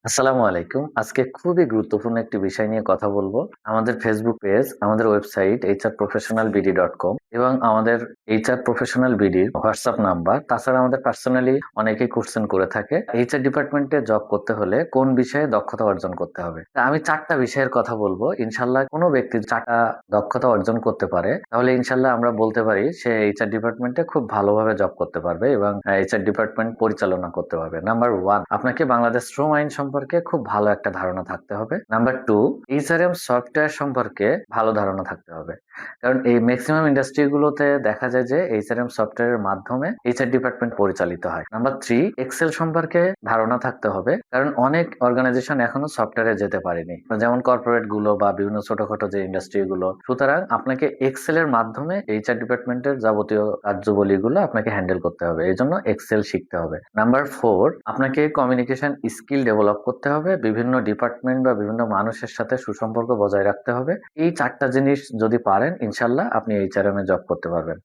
আসসালামু আলাইকুম। আজকে খুবই গুরুত্বপূর্ণ একটি বিষয় নিয়ে কথা বলবো। আমাদের ফেসবুক পেজ, আমাদের ওয়েবসাইট hrprofessionalbd.com এবং আমাদের এইচআর প্রফেশনাল বিডির হোয়াটসঅ্যাপ নাম্বার, তাছাড়া আমাদের পার্সোনালি অনেকেই কোশ্চেন করে থাকে। এইচআর ডিপার্টমেন্টে জব করতে হলে কোন বিষয়ে দক্ষতা অর্জন করতে হবে? তা আমি ৪ টা বিষয়ের কথা বলবো। ইনশাআল্লাহ কোন ব্যক্তি ৪ টা দক্ষতা অর্জন করতে পারে, তাহলে ইনশাআল্লাহ আমরা বলতে পারি সে এইচআর ডিপার্টমেন্টে খুব ভালোভাবে জব করতে পারবে এবং এইচআর ডিপার্টমেন্ট পরিচালনা করতে পারবে। নাম্বার 1, আপনাকে বাংলাদেশ শ্রম আইন সম্পর্কে খুব ভালো একটা ধারণা থাকতে হবে। নাম্বার 2, এইচআরএম সফটওয়্যার সম্পর্কে ভালো ধারণা থাকতে হবে। কারণ এই মেক্সিমাম ইন্ডাস্ট্রি গুলোতে দেখা যায় যে এইচআরএম সফটওয়্যারের মাধ্যমে এইচআর ডিপার্টমেন্ট পরিচালিত হয়। নাম্বার 3, এক্সেল সম্পর্কে ধারণা থাকতে হবে। কারণ অনেক অর্গানাইজেশন এখনো সফটওয়্যারে যেতে পারেনি। যেমন কর্পোরেট গুলো বা বিভিন্ন ছোটখাটো যে ইন্ডাস্ট্রি গুলো। সুতরাং আপনাকে এক্সেল এর মাধ্যমে এইচআর ডিপার্টমেন্টের যাবতীয় কার্যাবলীগুলো আপনাকে হ্যান্ডেল করতে হবে। এজন্য এক্সেল শিখতে হবে। নাম্বার 4, আপনাকে কমিউনিকেশন স্কিল ডেভেলপ করতে হবে। বিভিন্ন ডিপার্টমেন্ট বা বিভিন্ন মানুষের সাথে সুসম্পর্ক বজায় রাখতে হবে। এই ৪ টা জিনিস যদি পারেন, ইনশাআল্লাহ আপনি এইচআরএম এ জব করতে পারবেন।